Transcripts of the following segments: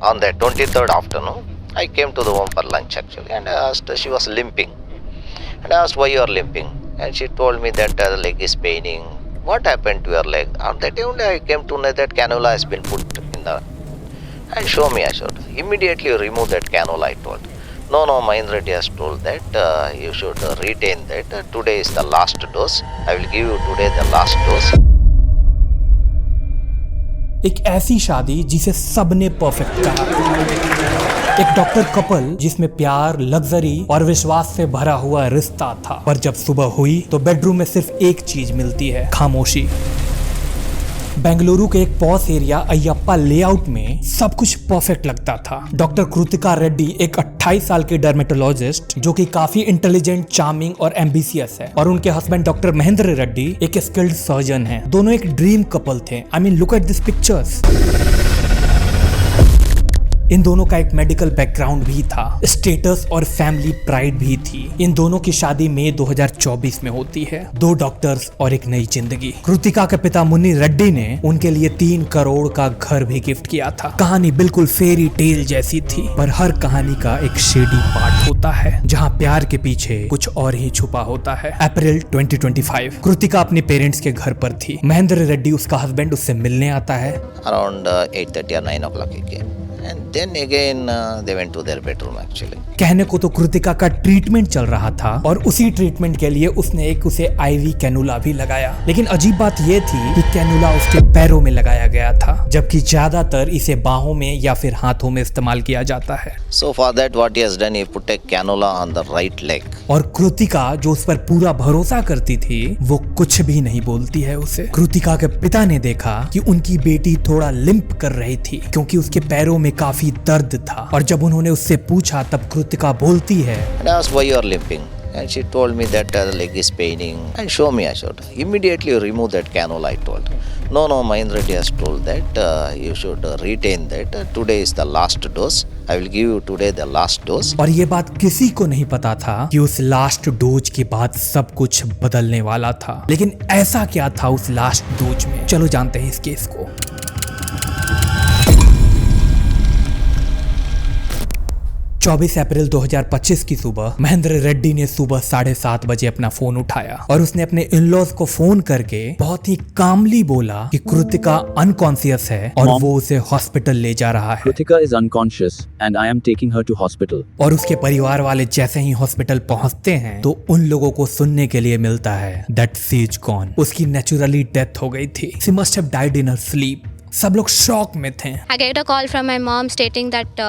On the 23rd afternoon, I came to the home for lunch actually, and I asked, she was limping. And I asked, why you are limping? And she told me that the leg is paining. What happened to your leg? On that day only I came to know that cannula has been put in the... And show me, I showed. Immediately remove that cannula, I told. No, Mahendra Reddy has told that you should retain that. Today is the last dose. I will give you today the last dose. एक ऐसी शादी जिसे सबने perfect कहा, एक doctor couple जिसमें प्यार, luxury और विश्वास से भरा हुआ रिश्ता था। पर जब सुबह हुई तो बेडरूम में सिर्फ एक चीज मिलती है, खामोशी। बेंगलुरु के एक पॉश एरिया अयप्पा लेआउट में सब कुछ परफेक्ट लगता था। डॉक्टर कृतिका रेड्डी एक 28 साल के डर्मेटोलॉजिस्ट जो कि काफी इंटेलिजेंट, चार्मिंग और एम्बिशियस है, और उनके हस्बैंड डॉक्टर महेंद्र रेड्डी एक स्किल्ड सर्जन है। दोनों एक ड्रीम कपल थे। I mean look at this pictures. इन दोनों का एक मेडिकल बैकग्राउंड भी था, स्टेटस और फैमिली प्राइड भी थी। इन दोनों की शादी मई 2024 में होती है। 2 डॉक्टर्स और एक नई जिंदगी। कृतिका के पिता मुन्नी रेड्डी ने उनके लिए 3 करोड़ का घर भी गिफ्ट किया था। कहानी बिल्कुल फेरी टेल जैसी थी, पर हर कहानी का एक शेडी पार्ट होता है जहाँ प्यार के पीछे कुछ और ही छुपा होता है। अप्रैल 2025, कृतिका अपने पेरेंट्स के घर पर थी। महेंद्र रेड्डी, उसका हस्बैंड, उससे मिलने आता है। Around 8:30 or 9 o'clock he came. And then again they went to their bedroom actually. कहने को तो कृतिका का ट्रीटमेंट चल रहा था और उसी ट्रीटमेंट के लिए उसने उसे आईवी कैनुला भी लगाया। लेकिन अजीब बात यह थी कि कैनुला उसके पैरों में लगाया गया था, जबकि ज्यादातर इसे बाहों में या फिर हाथों में इस्तेमाल किया जाता है। So for that what he has done, he put a cannula on the right leg. और कृतिका जो उस पर पूरा भरोसा करती थी, वो कुछ भी नहीं बोलती है उसे। कृतिका के पिता ने देखा कि उनकी बेटी थोड़ा लिम्प कर रही थी क्योंकि उसके पैरों में काफी दर्द था, और जब उन्होंने उससे पूछा तब कृतिका बोलती है, And I asked, why you are limping? And she told me that the leg is paining. And show me, I showed. Immediately remove that cannula, I told. No, Mahendra Reddy has told that you should retain that. Today is the last dose. I will give you today the last dose. और ये बात किसी को नहीं पता था कि उस लास्ट डोज के बाद सब कुछ बदलने वाला था। लेकिन ऐसा क्या था उस लास्ट डोज में? चलो जानते हैं इस केस को। 24 अप्रैल 2025 की सुबह महेंद्र रेड्डी ने सुबह 7:30 बजे अपना फोन उठाया और उसने अपने इन-लॉज को फोन करके बहुत ही कामली बोला कि कृतिका अनकॉन्शियस है और वो उसे हॉस्पिटल ले जा रहा है। Kritika is unconscious and I am taking her to hospital. और उसके परिवार वाले जैसे ही हॉस्पिटल पहुंचते हैं तो उन लोगों को सुनने के लिए मिलता है दैट शी इज गॉन। उसकी नेचुरली डेथ हो गई थी। She must have died in her sleep. सब लोग शॉक में थे। I get a call from my mom stating that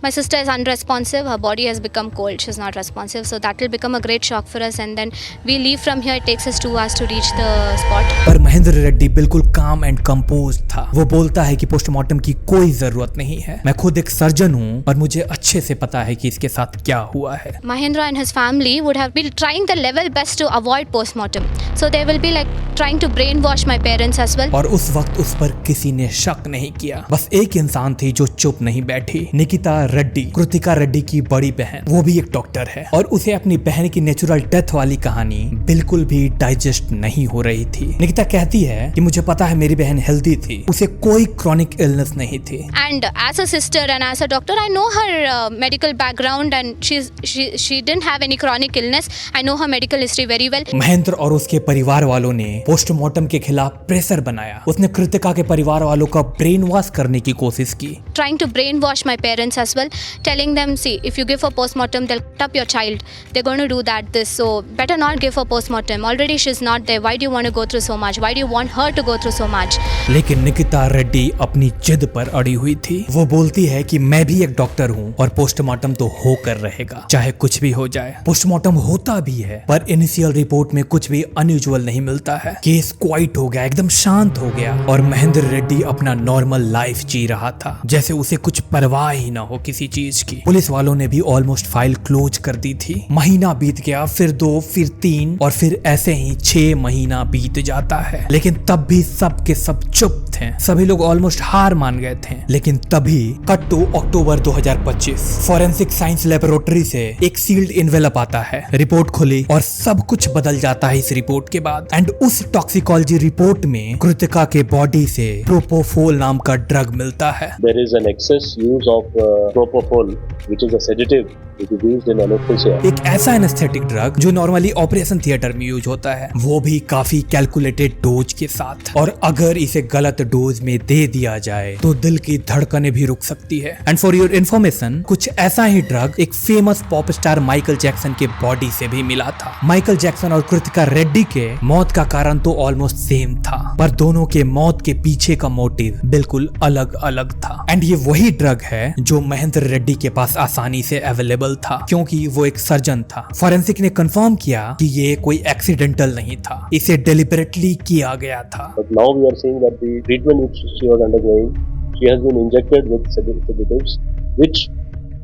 my sister is unresponsive. Her body has become cold. She's not responsive. So that will become a great shock for us. And then we leave from here. It takes us 2 hours to reach the spot. पर महेंद्र रेड्डी बिल्कुल काम and compose था। वो बोलता है कि postmortem की कोई जरूरत नहीं है। मैं खुद एक सर्जन हूँ और मुझे अच्छे से पता है कि इसके साथ क्या हुआ है। Mahendra and his family would have been trying their level best to avoid postmortem. So they will be like trying to brainwash my parents as well. और उस वक्त उस पर किसी ने शक नहीं किया। बस एक इंसान थी जो चुप नहीं बैठी, निकिता रेड्डी, कृतिका रेड्डी की बड़ी बहन। वो भी एक डॉक्टर है और उसे अपनी बहन की नेचुरल डेथ वाली कहानी बिल्कुल भी डाइजेस्ट नहीं हो रही थी। निकिता कहती है कि मुझे पता है मेरी बहन हेल्दी थी, उसे कोई क्रॉनिक इलनेस नहीं थी। And as a sister and as a doctor, I know her medical background and she didn't have any chronic illness. I know her medical history very well. Mahendra और उसके परिवार वालों ने पोस्टमार्टम के खिलाफ प्रेशर बनाया। उसने कृतिका के परिवार वालों का ब्रेन वॉश करने की कोशिश की। Trying to brainwash my parents as well, telling them, see, if you give a postmortem, they'll cut up your child. They're going to do that, this. So better not give a postmortem. Already she's not there. Why do you want to go through so much? Why do you want her to go through so much? लेकिन निकिता रेड्डी अपनी जिद पर अड़ी हुई थी। वो बोलती है कि मैं भी एक डॉक्टर हूँ और पोस्टमार्टम तो होकर रहेगा, चाहे कुछ भी हो जाए। पोस्टमार्टम होता भी है, पर इनिशियल रिपोर्ट में कुछ भी अनयूजुअल नहीं मिलता है। केस क्वाइट हो गया, एकदम शांत हो गया और महेंद्र रेड्डी अपना नॉर्मल लाइफ जी रहा था, जैसे उसे कुछ परवाह ही ना हो किसी चीज की। पुलिस वालों ने भी ऑलमोस्ट फाइल क्लोज कर दी थी। महीना बीत गया, फिर 2, फिर 3 और फिर ऐसे ही 6 महीना बीत जाता है, लेकिन तब भी सब के सब चुप थे। सभी लोग ऑलमोस्ट हार मान गए थे। लेकिन तभी cut to October 2025, forensic science laboratory से एक सील्ड इन्वेलप आता है। रिपोर्ट खुली और सब कुछ बदल जाता है इस रिपोर्ट के बाद। एंड उस टॉक्सिकोलॉजी रिपोर्ट में कृतिका के बॉडी से प्रोपोफोल नाम का ड्रग मिलता है। There is an excess use of propofol, which is a sedative. It is used in anesthesia. एक ऐसा एनेस्थेटिक ड्रग जो नॉर्मली ऑपरेशन थिएटर में यूज होता है, वो भी काफी कैलकुलेटेड डोज के साथ। और अगर इसे गलत डोज में दे दिया जाए तो दिल की धड़कनें भी रुक सकती है। एंड फॉर योर इन्फॉर्मेशन, कुछ ऐसा ही ड्रग एक famous pop star Michael Jackson के बॉडी से भी मिला था। माइकल जैक्सन और कृतिका रेड्डी के मौत का कारण तो ऑलमोस्ट सेम था, पर दोनों के मौत के पीछे का मोटिव बिल्कुल अलग अलग था। एंड ये वही ड्रग है जो महेंद्र रेड्डी के पास आसानी से अवेलेबल था, क्योंकि वो एक सर्जन था। फॉरेंसिक ने कंफर्म किया कि ये कोई एक्सीडेंटल नहीं था, इसे डेलिबरेटली किया गया था। But now we are seeing that the treatment which she was undergoing, she has been injected with sedatives, which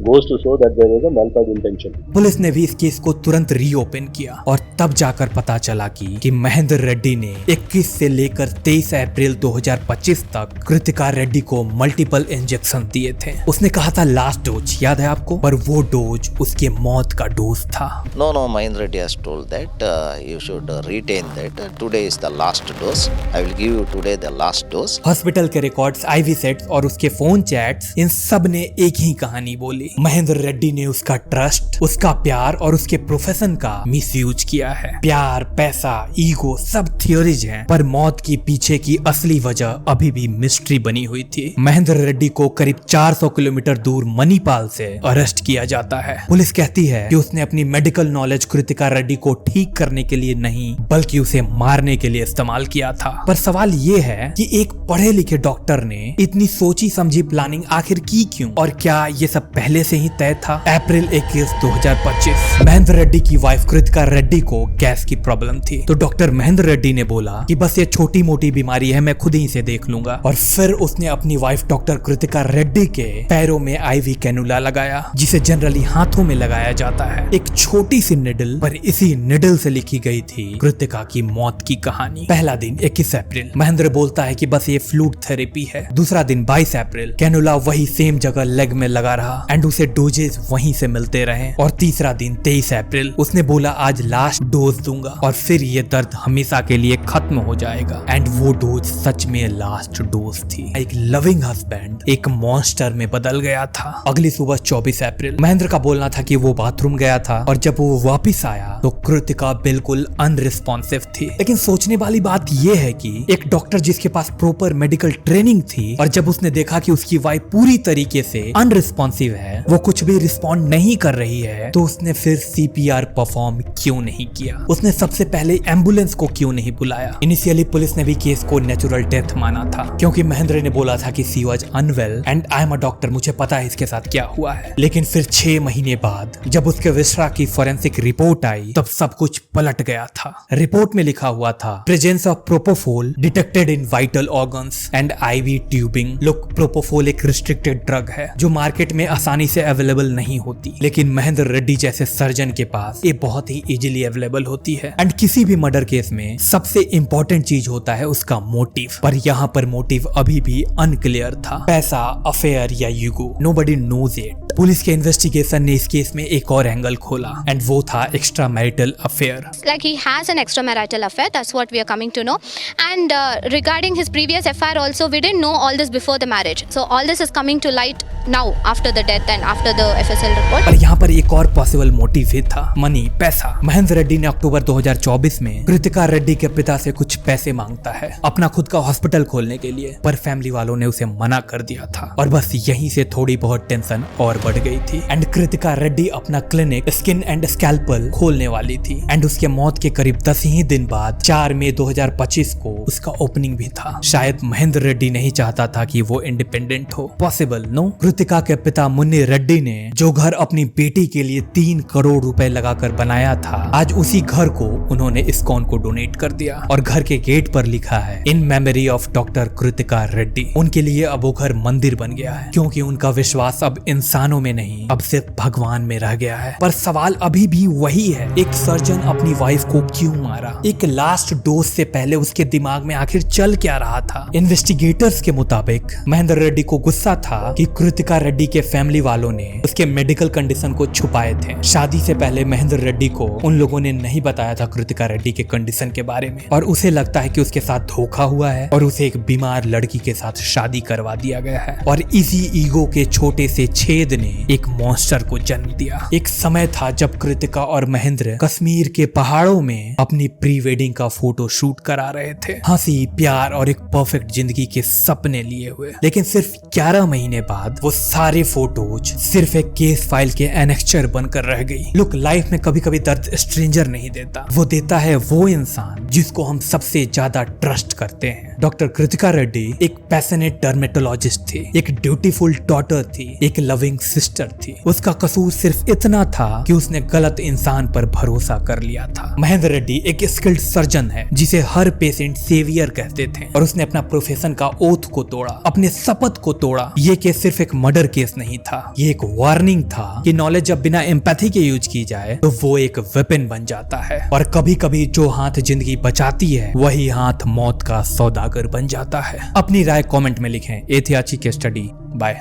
goes to show that there was a malpractice intention. Police ने भी इस case को तुरंत reopen किया और तब जाकर पता चला कि महेंद्र रेड्डी ने 21 से लेकर 23 अप्रैल 2025 तक कृतिका रेड्डी को मल्टीपल इंजेक्शन दिए थे। उसने कहा था लास्ट डोज, याद है आपको? पर वो डोज उसके मौत का डोज था। No, Mahendra Reddy has told that you should retain that. Today is the last dose. I will give you today the last dose. Hospital के रिकॉर्ड्स, आईवी सेट्स और उसके फोन चैट्स, इन सब ने एक ही कहानी बोली। महेंद्र रेड्डी ने उसका ट्रस्ट, उसका प्यार और उसके प्रोफेशन का मिसयूज किया है। प्यार, पैसा, ईगो सब थियोरीज हैं, पर मौत के पीछे की असली वजह अभी भी मिस्ट्री बनी हुई थी। महेंद्र रेड्डी को करीब 400 किलोमीटर दूर मणिपाल से अरेस्ट किया जाता है। पुलिस कहती है कि उसने अपनी मेडिकल नॉलेज कृतिका रेड्डी को ठीक करने के लिए नहीं, बल्कि उसे मारने के लिए इस्तेमाल किया था। पर सवाल ये है कि एक पढ़े लिखे डॉक्टर ने इतनी सोची समझी प्लानिंग आखिर की क्यों? और क्या ये सब पहले से ही तय था? अप्रैल 21, 2025, महेंद्र रेड्डी की वाइफ कृतिका रेड्डी को गैस की प्रॉब्लम थी, तो डॉक्टर महेंद्र रेड्डी ने बोला कि बस ये छोटी मोटी बीमारी है, मैं खुद ही इसे देख लूंगा। और फिर उसने अपनी वाइफ डॉक्टर कृतिका रेड्डी के पैरों में आईवी कैनुला लगाया, जिसे जनरली हाथों में लगाया जाता है। एक छोटी सी निडल, पर इसी निडल से लिखी गई थी कृतिका की मौत की कहानी। पहला दिन 21 अप्रैल, महेंद्र बोलता है कि बस ये फ्लूइड थेरेपी है। दूसरा दिन 22 अप्रैल, कैनुला वही सेम जगह लेग में लगा रहा एंड उसे डोजेस वहीं से मिलते रहे। और तीसरा दिन 23 अप्रैल, उसने बोला आज लास्ट डोज दूंगा और फिर ये दर्द हमेशा के लिए खत्म हो जाएगा। एंड वो डोज सच में लास्ट डोज थी। एक लविंग हस्बैंड एक मॉन्स्टर में बदल गया था। अगली सुबह 24 अप्रैल, महेंद्र का बोलना था कि वो बाथरूम गया था और जब वो वापिस आया तो कृतिका बिल्कुल अनरिस्पॉन्सिव थी। लेकिन सोचने वाली बात ये है कि एक डॉक्टर जिसके पास प्रॉपर मेडिकल ट्रेनिंग थी, और जब उसने देखा कि उसकी वाइफ पूरी तरीके से अनरिस्पॉन्सिव है, वो कुछ भी रिस्पॉन्ड नहीं कर रही है, तो उसने फिर सीपीआर परफॉर्म क्यों नहीं किया? उसने सबसे पहले एम्बुलेंस को क्यों नहीं बुलाया? इनिशियली पुलिस ने भी केस को नेचुरल डेथ माना था, क्योंकि महेंद्र ने बोला था कि she was unwell and I am a doctor, मुझे पता है इसके साथ क्या हुआ है। लेकिन फिर 6 महीने बाद जब उसके विसरा की फोरेंसिक रिपोर्ट आई, तब सब कुछ पलट गया था। रिपोर्ट में लिखा हुआ था presence of propofol detected in vital organs and IV tubing. Look, propofol एक रिस्ट्रिक्टेड ड्रग है जो मार्केट में आसानी से अवेलेबल नहीं होती, लेकिन महेंद्र रेड्डी जैसे सर्जन के पास ये बहुत ही इजीली अवेलेबल होती है। एंड किसी भी मर्डर केस में सबसे इंपॉर्टेंट चीज होता है उसका मोटिव, पर यहाँ पर मोटिव अभी भी अनक्लियर था। पैसा, अफेयर या ego, nobody knows it. Police के इन्वेस्टिगेशन ने इस केस में एक और एंगल खोला, एंड वो था extra marital affair. Like he has an extramarital affair, that's what we are coming to know. And regarding his previous affair also, we didn't know all this before the marriage. So all this is coming to light now after the death and after the FSL report. पर यहाँ पर एक और possible motive भी था, money, पैसा। महेंद्र रेड्डी ने अक्टूबर 2024 में कृतिका रेड्डी के पिता से कुछ पैसे मांगता है अपना खुद का हॉस्पिटल खोलने के लिए, पर फैमिली वालों ने उसे मना कर दिया था। और बस यहीं से थोड़ी बहुत टेंशन और बढ़ गई थी। एंड कृतिका रेड्डी अपना क्लिनिक स्किन एंड स्कैल्पल खोलने वाली थी। एंड उसके मौत के करीब 10 ही दिन बाद 4 मई 2025 को उसका ओपनिंग भी था। शायद महेंद्र रेड्डी नहीं चाहता था कि वो इंडिपेंडेंट हो। Possible no? कृतिका के पिता मुन्नी रेड्डी ने जो घर अपनी बेटी के लिए 3 करोड़ रुपए लगाकर बनाया था, आज उसी घर को उन्होंने इस्कॉन को डोनेट कर दिया। और घर के गेट पर लिखा है in memory of doctor Kritika Reddy. उनके लिए अब वो घर मंदिर बन गया है, क्योंकि उनका विश्वास अब इंसानों इंसानों में नहीं, अब सिर्फ भगवान में रह गया है। पर सवाल अभी भी वही है, एक सर्जन अपनी वाइफ को क्यों मारा? एक लास्ट डोज से पहले उसके दिमाग में आखिर चल क्या रहा था? इन्वेस्टिगेटर्स के मुताबिक महेंद्र रेड्डी को गुस्सा था कि कृतिका रेड्डी के फैमिली वालों ने उसके मेडिकल कंडीशन को छुपाए थे। शादी से पहले महेंद्र रेड्डी को उन लोगों ने नहीं बताया था कृतिका रेड्डी के कंडीशन के बारे में, और उसे लगता है कि उसके साथ धोखा हुआ है और उसे एक बीमार लड़की के साथ शादी करवा दिया गया है। और इसी ईगो के छोटे से छेद ने एक मॉन्स्टर को जन्म दिया। एक समय था जब कृतिका और महेंद्र कश्मीर के पहाड़ों में अपनी प्री वेडिंग का फोटो शूट करा रहे थे, हंसी, प्यार और एक परफेक्ट जिंदगी के सपने लिए हुए। लेकिन सिर्फ 11 महीने बाद वो सारे फोटोज सिर्फ एक केस फाइल के एनेक्चर बनकर रह गई। लुक, लाइफ में कभी कभी दर्द स्ट्रेंजर नहीं देता, वो देता है वो इंसान जिसको हम सबसे ज्यादा ट्रस्ट करते हैं। डॉक्टर कृतिका रेड्डी एक पैशनेट डर्मेटोलॉजिस्ट थी, एक ड्यूटीफुल डॉटर थी, एक लविंग सिस्टर थी। उसका कसूर सिर्फ इतना था कि उसने गलत इंसान पर भरोसा कर लिया था। महेंद्र रेड्डी एक स्किल्ड सर्जन है जिसे हर पेशेंट सेवियर कहते थे, और उसने अपना प्रोफेशन का ओथ को तोड़ा, अपने शपथ को तोड़ा। ये केस सिर्फ एक मर्डर केस नहीं था, ये एक वार्निंग था कि नॉलेज जब बिना एम्पैथी के यूज की जाए तो वो एक वेपन बन जाता है, और कभी कभी जो हाथ जिंदगी बचाती है वही हाथ मौत का सौदागर बन जाता है। अपनी राय कमेंट में लिखें। एथियाची के स्टडी। बाय।